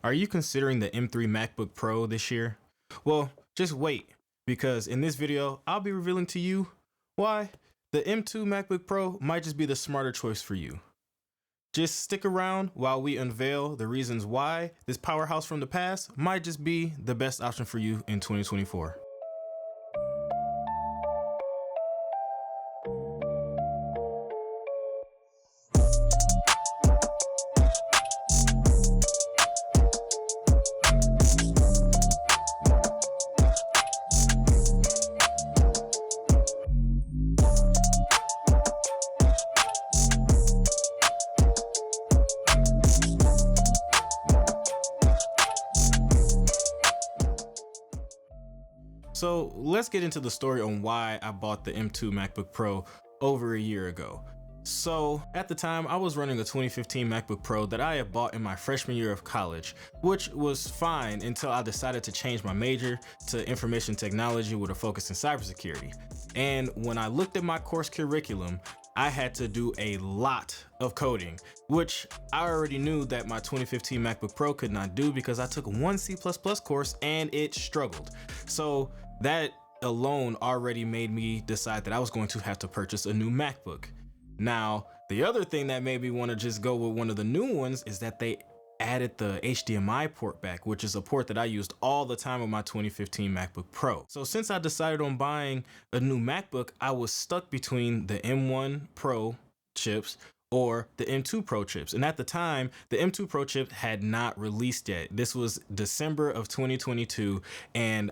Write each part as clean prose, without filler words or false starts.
Are you considering the M3 MacBook Pro this year? Well, just wait, because in this video, I'll be revealing to you why the M2 MacBook Pro might just be the smarter choice for you. Just stick around while we unveil the reasons why this powerhouse from the past might just be the best option for you in 2024. So let's get into the story on why I bought the M2 MacBook Pro over a year ago. So at the time, I was running a 2015 MacBook Pro that I had bought in my freshman year of college, which was fine until I decided to change my major to information technology with a focus in cybersecurity. And when I looked at my course curriculum, I had to do a lot of coding, which I already knew that my 2015 MacBook Pro could not do because I took one C++ course and it struggled. So that alone already made me decide that I was going to have to purchase a new MacBook. Now, the other thing that made me want to just go with one of the new ones is that they added the HDMI port back, which is a port that I used all the time with my 2015 MacBook Pro. So since I decided on buying a new MacBook, I was stuck between the M1 Pro chips or the M2 Pro chips. And at the time, the M2 Pro chip had not released yet. This was December of 2022, and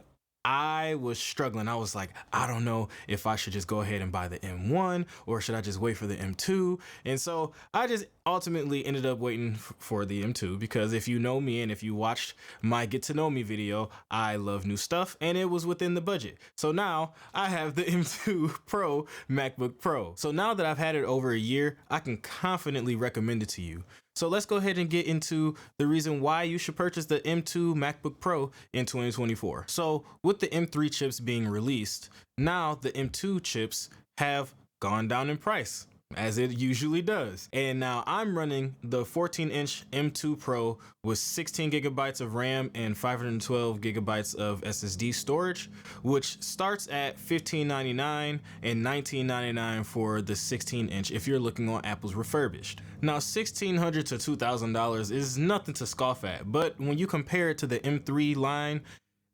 I was struggling. I was like, I don't know if I should just go ahead and buy the M1 or should I just wait for the M2? And so I just ultimately ended up waiting for the M2 because if you know me and if you watched my Get to Know Me video, I love new stuff and it was within the budget. So now I have the M2 Pro MacBook Pro. So now that I've had it over a year, I can confidently recommend it to you. So let's go ahead and get into the reason why you should purchase the M2 MacBook Pro in 2024. So with the M3 chips being released, now the M2 chips have gone down in price, as it usually does. And now I'm running the 14-inch M2 Pro with 16 gigabytes of RAM and 512 gigabytes of SSD storage, which starts at $1599 and $1999 for the 16-inch if you're looking on Apple's refurbished. Now, $1,600 to $2,000 is nothing to scoff at, but when you compare it to the M3 line,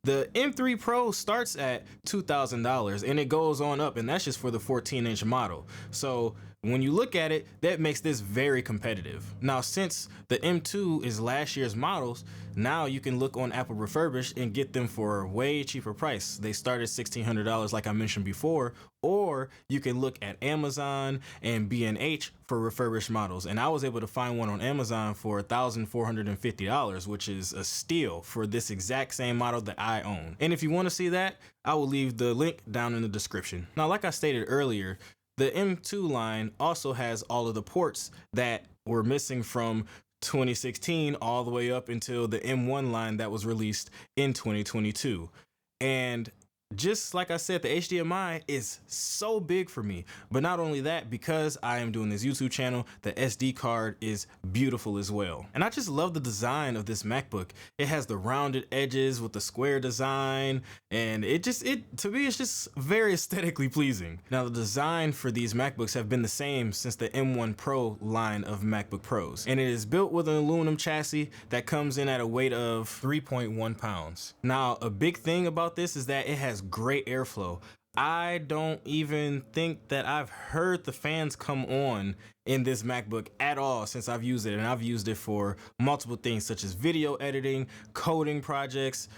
the M3 Pro starts at $2,000 and it goes on up, and that's just for the 14-inch model. So when you look at it, that makes this very competitive. Now, since the M2 is last year's models, now you can look on Apple Refurbished and get them for a way cheaper price. They start at $1,600 like I mentioned before, or you can look at Amazon and B&H for refurbished models. And I was able to find one on Amazon for $1,450, which is a steal for this exact same model that I own. And if you want to see that, I will leave the link down in the description. Now, like I stated earlier, the M2 line also has all of the ports that were missing from 2016 all the way up until the M1 line that was released in 2022. And just like I said, the HDMI is so big for me. But not only that, because I am doing this YouTube channel, the SD card is beautiful as well. And I just love the design of this MacBook. It has the rounded edges with the square design, and to me, it's just very aesthetically pleasing. Now, the design for these MacBooks have been the same since the M1 Pro line of MacBook Pros. And it is built with an aluminum chassis that comes in at a weight of 3.1 pounds. Now, a big thing about this is that it has great airflow. I don't even think that I've heard the fans come on in this MacBook at all since I've used it, and I've used it for multiple things such as video editing, coding projects,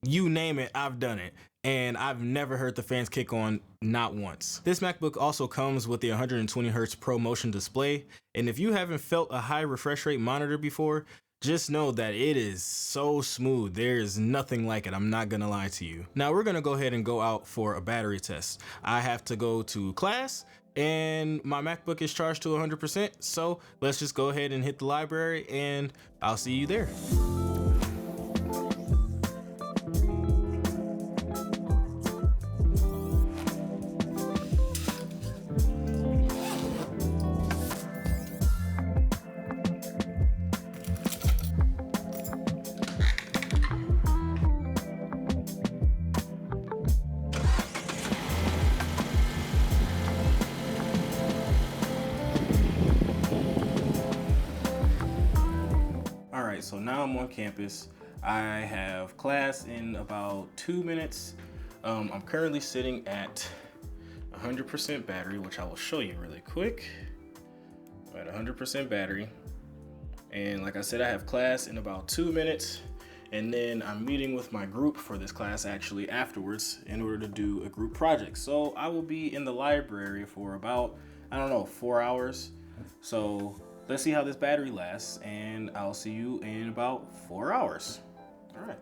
you name it, I've done it. And I've never heard the fans kick on, not once. This MacBook also comes with the 120Hz Pro Motion display, and if you haven't felt a high refresh rate monitor before, just know that it is so smooth. There is nothing like it. I'm not gonna lie to you. Now we're gonna go ahead and go out for a battery test. I have to go to class and my MacBook is charged to 100%. So let's just go ahead and hit the library and I'll see you there. now I'm on campus. I have class in about 2 minutes. I'm currently sitting at 100% battery, which I will show you really quick. I'm at 100% battery. And like I said, I have class in about 2 minutes. And then I'm meeting with my group for this class actually afterwards in order to do a group project. So I will be in the library for about, I don't know, 4 hours. So let's see how this battery lasts, and I'll see you in about 4 hours. All right.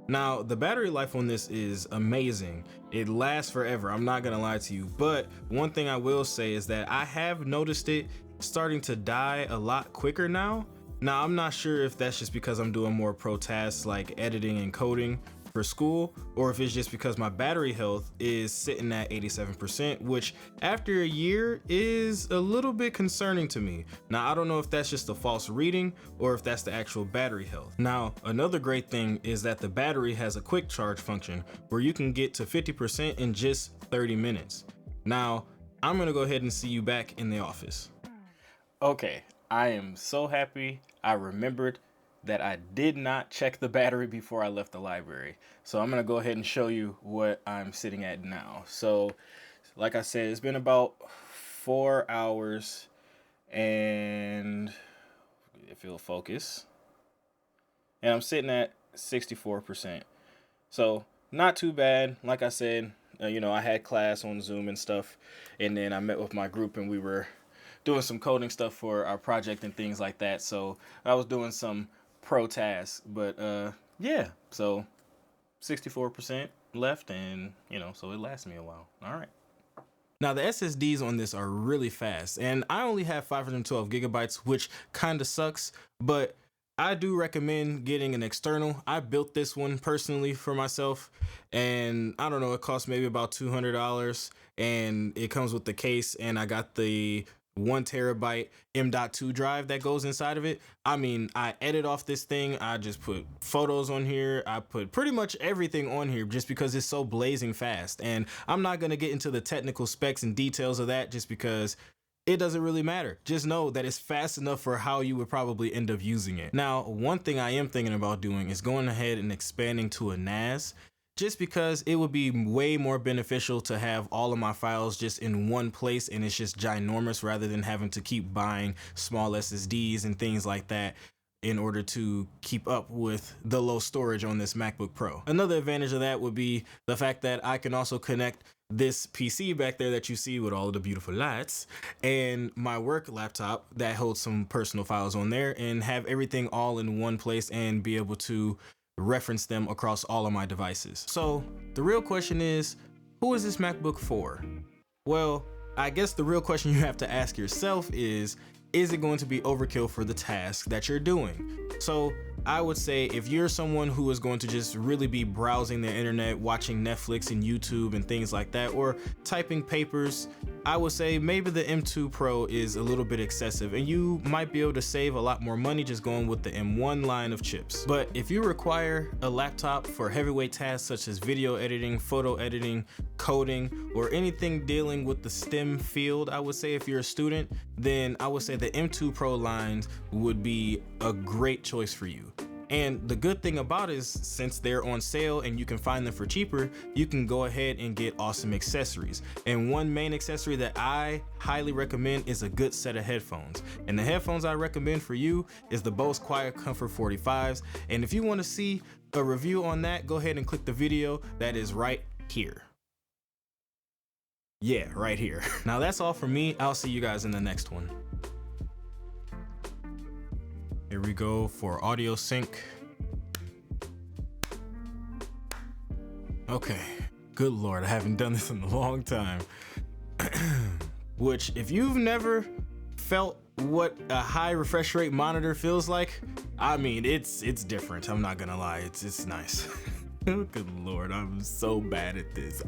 Now, the battery life on this is amazing. It lasts forever, I'm not gonna lie to you. But one thing I will say is that I have noticed it starting to die a lot quicker now. Now, I'm not sure if that's just because I'm doing more pro tasks like editing and coding for school, or if it's just because my battery health is sitting at 87%, which after a year is a little bit concerning to me. Now, I don't know if that's just a false reading or if that's the actual battery health. Now, another great thing is that the battery has a quick charge function where you can get to 50% in just 30 minutes. Now, I'm gonna go ahead and see you back in the office. Okay, I am so happy I remembered that I did not check the battery before I left the library. So I'm gonna go ahead and show you what I'm sitting at now. So like I said, it's been about 4 hours, and if it'll focus, and I'm sitting at 64%. So not too bad. Like I said, I had class on Zoom and stuff, and then I met with my group and we were doing some coding stuff for our project and things like that. So I was doing some pro tasks, but yeah, so 64% left, and so it lasts me a while. All right. Now the SSDs on this are really fast, and I only have 512 gigabytes, which kind of sucks, but I do recommend getting an external. I built this one personally for myself, and I don't know, it cost maybe about $200, and it comes with the case, and I got the 1 terabyte M.2 drive that goes inside of it. I mean, I edit off this thing. I just put photos on here. I put pretty much everything on here just because it's so blazing fast. And I'm not going to get into the technical specs and details of that just because it doesn't really matter. Just know that it's fast enough for how you would probably end up using it. Now, one thing I am thinking about doing is going ahead and expanding to a NAS, just because it would be way more beneficial to have all of my files just in one place, and it's just ginormous rather than having to keep buying small SSDs and things like that in order to keep up with the low storage on this MacBook Pro. Another advantage of that would be the fact that I can also connect this PC back there that you see with all of the beautiful lights and my work laptop that holds some personal files on there, and have everything all in one place and be able to reference them across all of my devices. So the real question is, who is this MacBook for? Well, I guess the real question you have to ask yourself is it going to be overkill for the task that you're doing? So I would say if you're someone who is going to just really be browsing the internet, watching Netflix and YouTube and things like that, or typing papers, I would say maybe the M2 Pro is a little bit excessive, and you might be able to save a lot more money just going with the M1 line of chips. But if you require a laptop for heavyweight tasks such as video editing, photo editing, coding, or anything dealing with the STEM field, I would say if you're a student, then I would say the M2 Pro lines would be a great choice for you. And the good thing about it is, since they're on sale and you can find them for cheaper, you can go ahead and get awesome accessories. And one main accessory that I highly recommend is a good set of headphones. And the headphones I recommend for you is the Bose Quiet Comfort 45s. And if you want to see a review on that, go ahead and click the video that is right here. Yeah, right here. Now that's all from me. I'll see you guys in the next one. Here we go for audio sync. Okay, good Lord, I haven't done this in a long time. Which, if you've never felt what a high refresh rate monitor feels like, I mean, it's different. I'm not gonna lie, it's nice. Good Lord, I'm so bad at this.